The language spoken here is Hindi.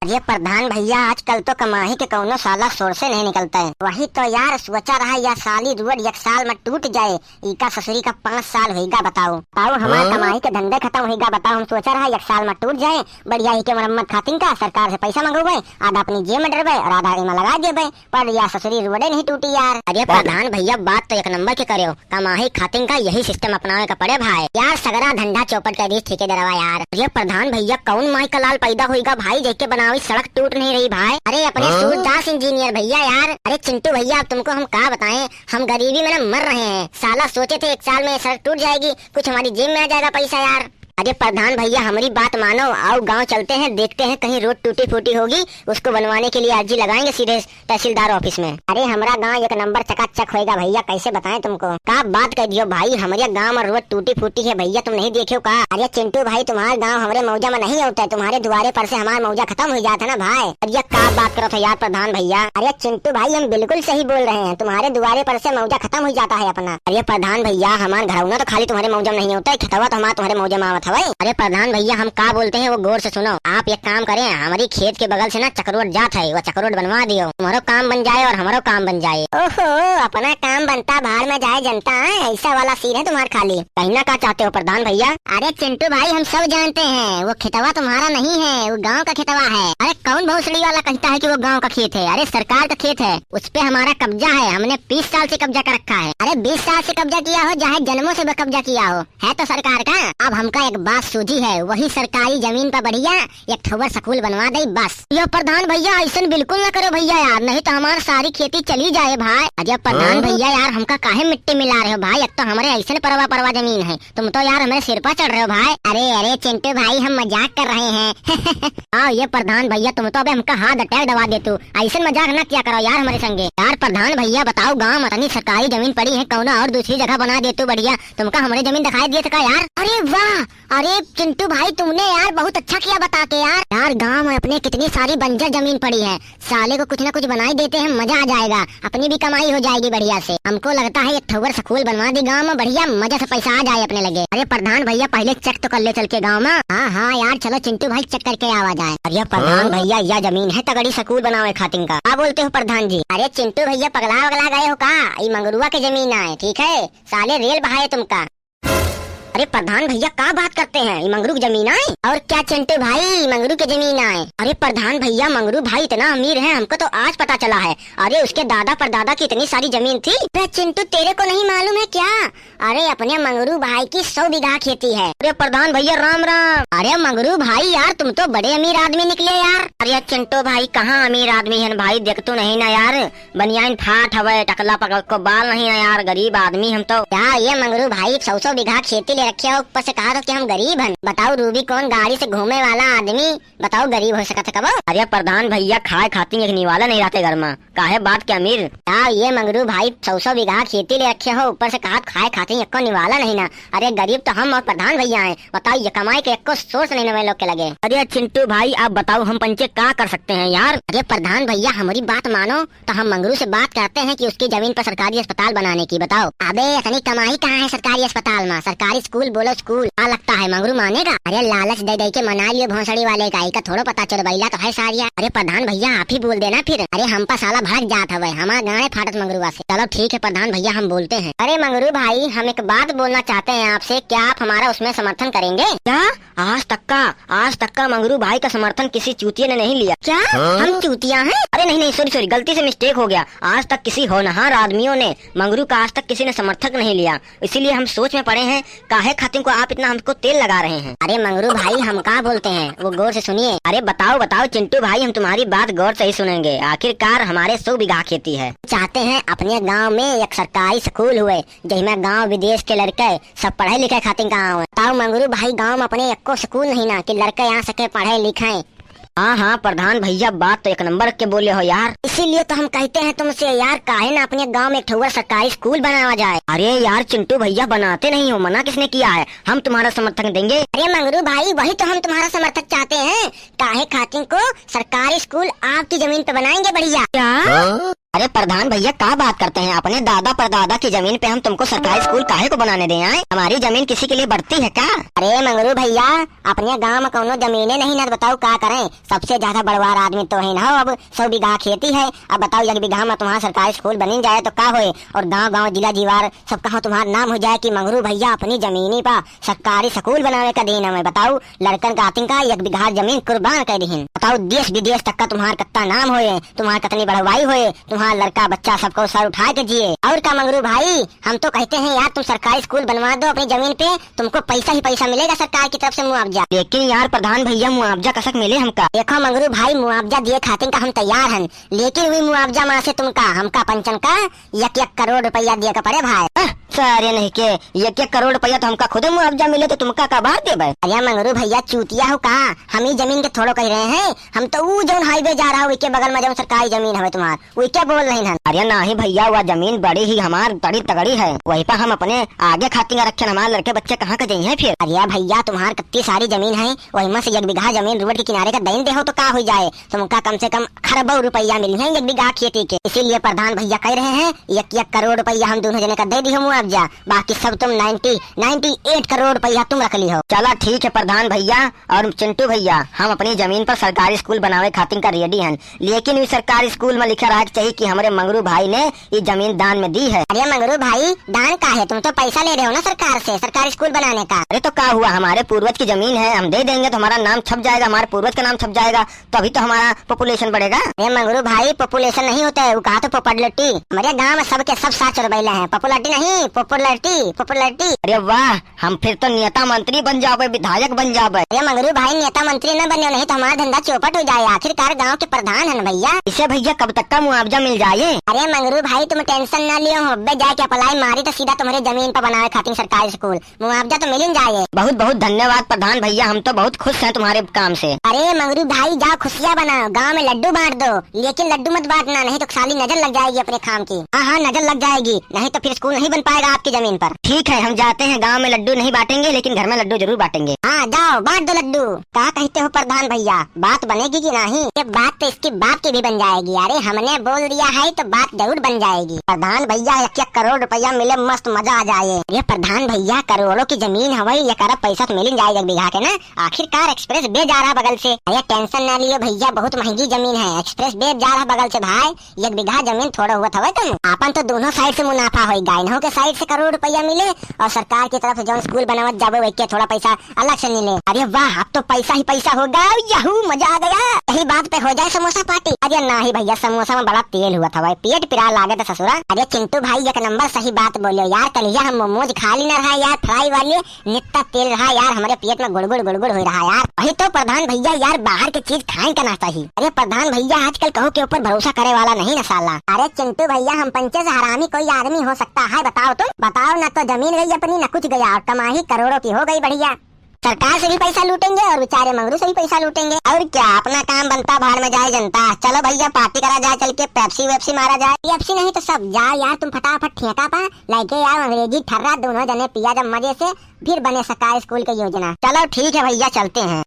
अरे प्रधान भैया, आजकल तो कमाही के कौनो साला सोर से नहीं निकलता है। वही तो यार सोचा रहा या साली रोड एक साल में टूट जाए, इका ससुरी का 5 साल होगा। बताओ हमारे कमाई के धंधे खत्म होगा। बताओ हम सोचा रहा एक साल में टूट जाए, बढ़िया ही के मरम्मत खातिर का सरकार से पैसा मंगवे, आधा अपनी जेब में डरबे और आधा इमा लगा देबे, पर या ससुरी रोडे नहीं टूटी यार। अरे प्रधान भैया, बात तो एक नंबर के करे हो। कमाही खातिर का यही सिस्टम अपनावे का पड़े भाई यार। सगरा धंधा चौपट कर दी ठेकेदारवा यार। अरे प्रधान भैया, कौन माई का लाल पैदा होगा भाई देख के बनावी सड़क टूट नहीं रही भाई। अरे अपने सूरदास इंजीनियर भैया यार। अरे चिंटू भैया, अब तुमको हम क्या बताएं, हम गरीबी में ना मर रहे हैं। साला सोचे थे एक साल में सड़क टूट जाएगी, कुछ हमारी जेब में आ जाएगा पैसा यार। अरे प्रधान भैया, हमारी बात मानो, आओ गांव चलते हैं, देखते हैं कहीं रोड टूटी फूटी होगी, उसको बनवाने के लिए अर्जी लगाएंगे सीधे तहसीलदार ऑफिस में। अरे हमारा गांव एक नंबर चकाचक होएगा भैया, कैसे बताएं तुमको। क्या बात कर दियो भाई, हमारे गांव में रोड टूटी फूटी है भैया, तुम नहीं देखो का। अरे चिंटू भाई, तुम्हारा गाँव हमारे मौजा में नहीं होता है, तुम्हारे द्वारे पर से हमारा मौजा खत्म हो जाता है ना भाई। अरे क्या बात करो था यार प्रधान भैया। अरे चिंटू भाई, हम बिल्कुल सही बोल रहे हैं, तुम्हारे द्वारे पर से मौजा खत्म हो जाता है अपना। अरे प्रधान भैया, हमारे घरौना तो खाली तुम्हारे मौजा में नहीं होता है, खतवा तो हमारा तुम्हारे मौजा में आवत है। अरे प्रधान भैया, हम क्या बोलते हैं वो गौर से सुनो। आप एक काम करें, हमारी खेत के बगल से ना चक्रोड जात है, वो चक्रोड बनवा दियो, तुम्हारा काम बन जाए और हमारा काम बन जाए। ओहो, अपना काम बनता बाहर में जाए जनता है, ऐसा वाला सीन है तुम्हारे खाली। कहना क्या चाहते हो प्रधान भैया। अरे चिंटू भाई, हम सब जानते हैं वो खेतवा तुम्हारा नहीं है, वो गाँव का खेतवा है। अरे कौन भोसड़ी वाला कहता है कि वो गाँव का खेत है। अरे सरकार का खेत है, उस पे हमारा कब्जा है, हमने 20 साल से कब्जा कर रखा है। अरे 20 साल से कब्जा किया हो, चाहे जन्मों से कब्जा किया हो, है तो सरकार का। अब हमका एक बात सूझी है, वही सरकारी जमीन पर बढ़िया एक ठोवर स्कूल बनवा दे बस। ये प्रधान भैया, ऐसा बिल्कुल न करो भैया यार, नहीं तो हमारी सारी खेती चली जाए भाई। अरे प्रधान भैया यार, हमका काहे मिट्टी मिला रहे हो भाई, अब तो हमारे ऐसे परवा जमीन है, तुम तो यार हमारे सिर पर चढ़ रहे हो भाई। अरे चिंटू भाई, हम मजाक कर रहे हैं। आओ ये प्रधान भैया, तुम तो अब हमका हाथ अटैक दबा दे तू, ऐसे मजाक न किया करो यार हमारे संगे। यार प्रधान भैया बताओ, गाँव में इतनी सरकारी जमीन पड़ी है, कौन और दूसरी जगह बना दे तू बढ़िया, तुमका हमारी जमीन दिखाई दिए था यार। अरे वाह, अरे चिंटू भाई तुमने यार बहुत अच्छा किया बता के यार। यार गांव में अपने कितनी सारी बंजर जमीन पड़ी है, साले को कुछ न कुछ बनाई देते हैं, मजा आ जाएगा, अपनी भी कमाई हो जाएगी बढ़िया से। हमको लगता है एक ठोवर स्कूल बनवा दी गांव में, बढ़िया मजा से पैसा आ जाए अपने लगे। अरे प्रधान भैया, पहले चेक तो कर ले चल के गाँव में। हाँ यार चलो चिंटू भाई, चेक करके आवा जाए। अरे प्रधान भैया, यह जमीन है तगड़ी स्कूल बनावे खातिर का, क्या बोलते हो प्रधान जी। अरे चिंटू भैया, पगला वगला गए हो का, ये मंगरुआ की जमीन है, ठीक है, साले रेल बहाए तुमका। अरे प्रधान भैया, क्या बात करते हैं, ये मंगरू की जमीन आए। और क्या चिंटू भाई, मंगरू की जमीन आए। अरे प्रधान भैया, मंगरू भाई इतना अमीर है, हमको तो आज पता चला है। अरे उसके दादा परदादा की इतनी सारी जमीन थी। अरे चिंटू, तेरे को नहीं मालूम है क्या। अरे अपने मंगरू भाई की 100 बीघा खेती है। अरे प्रधान भैया, राम राम। अरे मंगरू भाई यार, तुम तो बड़े अमीर आदमी निकले यार। अरे चिंटू भाई, कहाँ अमीर आदमी है भाई, देख तो नहीं ना यार, बनियान फाट हवे, टकला पकड़ को बाल नहीं है यार, गरीब आदमी हम तो। क्या ये मंगरू भाई 100 बीघा खेती रखे हो, ऊपर से कहा तो कि हम गरीब हैं। बताओ रूबी कौन गाड़ी से घूमे वाला आदमी, बताओ गरीब हो सकता कब। अरे प्रधान भैया, खाए खाती एक निवाला नहीं रहते घर में, काहे बात के अमीर। क्या ये मंगरू भाई 100 बीघा खेती ले रखे हो, ऊपर से कहा खाए खाती एक निवाला नहीं ना। अरे गरीब तो हम और प्रधान भैया हैं, बताओ ये कमाई के एक सोर्स नहीं नवे लोग के लगे। अरे चिंटू भाई, आप बताओ हम पंचे क्या कर सकते हैं यार। अरे प्रधान भैया, हमारी बात मानो तो हम मंगरू से बात करते हैं कि उसकी जमीन पर सरकारी अस्पताल बनाने की। बताओ अबे इतनी कमाई कहाँ है सरकारी अस्पताल में, सरकारी स्कूल बोलो स्कूल, क्या लगता है मंगरू मानेगा। अरे लालच दे के मना लियो भोसड़ी वाले का थोड़ा पता चलो बैला तो है सारिया। अरे प्रधान भैया, आप ही बोल देना फिर। अरे हम पर साला भड़क जात हवे, हमारा गाँव फाटत मंगरूवा से। चलो ठीक है प्रधान भैया, हम बोलते हैं। अरे मंगरू भाई, हम एक बात बोलना चाहते हैं आपसे, क्या आप हमारा उसमें समर्थन करेंगे। क्या आज तक का मंगरू भाई का समर्थन किसी चूतिया ने नहीं लिया क्या। हम चूतिया हैं। अरे नहीं, सॉरी, गलती से मिस्टेक हो गया, आज तक किसी होनहार आदमियों ने मंगरू का आज तक किसी ने समर्थक नहीं लिया, इसीलिए हम सोच में पड़े हैं, काहे खातिर को आप इतना हमको तेल लगा रहे हैं। अरे मंगरू भाई, हम क्या बोलते हैं वो गौर से सुनिए। अरे बताओ चिंटू भाई, हम तुम्हारी बात गौर से ही सुनेंगे, आखिरकार हमारे 100 बीघा खेती है, चाहते हैं अपने गाँव में एक सरकारी स्कूल हुए, जिसमें गाँव विदेश के लड़के सब पढ़े लिखे खातिर गाँव। बताओ मंगरू भाई, गाँव में अपने एक स्कूल नहीं ना कि लड़के यहाँ सके पढ़े लिखे। हाँ प्रधान भैया, बात तो एक नंबर के बोले हो यार, इसीलिए तो हम कहते हैं तुमसे यार, काहे ना अपने गांव में एक ठोवर सरकारी स्कूल बनावा जाए। अरे यार चिंटू भैया, बनाते नहीं हो, मना किसने किया है, हम तुम्हारा समर्थन देंगे। अरे मंगरू भाई, वही तो हम तुम्हारा समर्थक चाहते हैं, काहे खातिर को सरकारी स्कूल आपकी जमीन पे बनाएंगे बढ़िया। क्या अरे प्रधान भैया क्या बात करते हैं, अपने दादा परदादा की जमीन पे हम तुमको सरकारी स्कूल काहे को बनाने दें आए? हमारी जमीन किसी के लिए बढ़ती है क्या? अरे मंगरू भैया, अपने गांव में कोनो जमीने नहीं ना, बताओ क्या करें? सबसे ज्यादा बड़वार आदमी तो है ना। अब 100 बीघा खेती है, अब बताओ 1 बीघा में तुम्हारा सरकारी स्कूल बनी जाए तो क्या होए? और गाँव गाँव जिला जीवार सब कहाँ तुम्हारा नाम हो जाए कि मंगरू भैया अपनी जमीनी पर सरकारी स्कूल बनाने का दिन हमें। बताओ लड़कन का आतिंग का 1 बीघा जमीन कुर्बान कर दी। बताओ देश विदेश तक का तुम्हारा कितना नाम होए, तुम्हारा कितनी बढ़वाई होए, तुम्हारा लड़का बच्चा सबको सर उठा के जिए। और का मंगरू भाई, हम तो कहते हैं यार तुम सरकारी स्कूल बनवा दो अपनी जमीन पे, तुमको पैसा ही पैसा मिलेगा सरकार की तरफ से मुआवजा। लेकिन यार प्रधान भैया मुआवजा कसक मिले हमका? देखो मंगरू भाई, मुआवजा दिए खातिर का हम तैयार हैं, लेकिन वही मुआवजा में से तुमका हमका पंचन का 1 करोड़ रुपया दिए का पड़े भाई। सारे नहीं के 1 करोड़ रुपया तो हमका खुद मुआवजा मिले तो तुमका का बात दे भाई? अरे मंगरू भैया चूतिया हो का, हम ही जमीन के थोड़ो कह रहे हैं, हम तो वो जो हाईवे जा रहा है उसके बगल में जो सरकारी जमीन है तुम्हार, वो क्या बोल रही है? अरे नहीं भैया, वह जमीन बड़ी ही हमार बड़ी तगड़ी है, वही पर हम अपने आगे खातिर रखे, हमारे लड़के बच्चे कहाँ के जाए हैं फिर? अरे भैया तुम्हार कितनी सारी जमीन है, वही में से 1 बीघा जमीन रोड के किनारे का दईन दे हो तो क्या हो जाए? तुमका कम से कम खरबों रुपया मिली है 1 बीघा खेती के। इसीलिए प्रधान भैया कह रहे हैं 1 करोड़ रुपया हम दोनों जने का दे दी हो मुआवजा, बाकी सब तुम 98 करोड़ रुपया तुम रख ली हो। चला ठीक है प्रधान भैया और चिंटू भैया, हम अपनी जमीन पर सरकारी स्कूल बनावे खातिर का रेडी हैं, लेकिन इस सरकारी स्कूल में लिखा रहा चाहिए कि हमारे मंगरू भाई ने ये जमीन दान में दी है। अरे मंगरू भाई, दान का है? तुम तो पैसा ले रहे हो ना सरकार से सरकारी स्कूल बनाने का। अरे तो क्या हुआ, हमारे पूर्वज की जमीन है, हम दे देंगे तो हमारा नाम छप जाएगा, हमारे पूर्वज का नाम छप जाएगा, तभी तो हमारा पॉपुलेशन बढ़ेगा। अरे मंगरू भाई, पॉपुलेशन नहीं होता है, वो कहा तो पॉपुलरिटी। हमारे गाँव में सबके सब साथ चरबैले हैं, पॉपुलरिटी नहीं, पॉपुलरिटी पॉपुलरिटी। अरे वाह, हम फिर तो नेता मंत्री बन जाओगे, विधायक बन जाओगे। अरे मंगरू भाई, नेता मंत्री न बने नहीं तो हमारा धंधा चौपट हो जाए, आखिरकार गांव के प्रधान है भैया। इसे भैया कब तक का मुआवजा मिल जाए? अरे मंगरू भाई तुम टेंशन न लियो, हो जाके अप्लाई मारी तो सीधा तुम्हारे जमीन पर बनावे खातिर सरकारी स्कूल, मुआवजा तो मिल जाए। बहुत बहुत धन्यवाद प्रधान भैया, हम तो बहुत खुश हैं तुम्हारे काम से। अरे मंगरू भाई जाओ खुशियाँ बनाओ, गाँव में लड्डू बांट दो, लेकिन लड्डू मत बांटना, नहीं तो साली नजर लग जाएगी अपने काम की। हाँ हाँ नजर लग जाएगी, नहीं तो फिर स्कूल नहीं बन पाएगा आपकी जमीन पर। ठीक है हम जाते हैं, गाँव में लड्डू नहीं बांटेंगे लेकिन घर में लड्डू जरूर बांटेंगे। हाँ जाओ बांट दो लड्डू। क्या कहते हो प्रधान भैया, बात बनेगी कि नहीं? ये बात तो इसकी बाप की भी बन जाएगी। अरे हमने बोल दिया है तो बात जरूर बन जाएगी। प्रधान भैया 1 करोड़ रुपया मिले, मस्त मजा आ जाए। ये प्रधान भैया करोड़ों की जमीन है, वही 1 अरब पैसा तो मिल जाएगा 1 बीघा के ना, आखिरकार एक्सप्रेस वे जा रहा बगल से। अरे टेंशन ना लियो भैया, बहुत महंगी जमीन है, एक्सप्रेस वे जा रहा बगल से भाई, 1 बीघा जमीन थोड़ा हुआ था तुम, अपन तो दोनों साइड से मुनाफा होगा, इन्हों के साइड से करोड़ रुपया मिले और सरकार की तरफ से जो स्कूल बनावत जावे वही थोड़ा पैसा अलग से मिले। अरे वाह, अब तो पैसा ही पैसा होगा, याहू मजा आ गया। यही बात पे हो जाए समोसा पार्टी। अरे नहीं भैया, समोसा में बड़ा तेल हुआ था भाई, पेट पिरा लागे था ससुरा। अरे चिंटू भाई 1 नंबर सही बात बोलियो यार, कलिया हम मोमोज खा ली न रहा यार, फ्राई वाले नित्ता तेल रहा यार, हमारे पेट में गुड़गुड़ गुड़गुड़ हो रहा यार। वही तो प्रधान भैया यार, बाहर की चीज खाए का ना चाहिए। अरे प्रधान भैया आजकल कहो के ऊपर भरोसा करे वाला नहीं ना साला। अरे चिंटू भैया, हम पंचे से हरामी कोई आदमी हो सकता है? बताओ तुम बताओ, न तो जमीन गई अपनी न कुछ गया, और कमाई करोड़ों की हो गई बढ़िया। सरकार से भी पैसा लूटेंगे और बेचारे मंगरू से भी पैसा लूटेंगे, और क्या अपना काम बनता भाड़ में जाए जनता। चलो भैया पार्टी करा जाए, चल के पेप्सी वेप्सी मारा जाए। पेप्सी नहीं तो सब जाओ यार, तुम फटाफट ठेका पा लेके यार, अंग्रेजी ठर्रा दोनों जने पिया जब मजे से, फिर बने सरकारी स्कूल की योजना। चलो ठीक है भैया चलते हैं।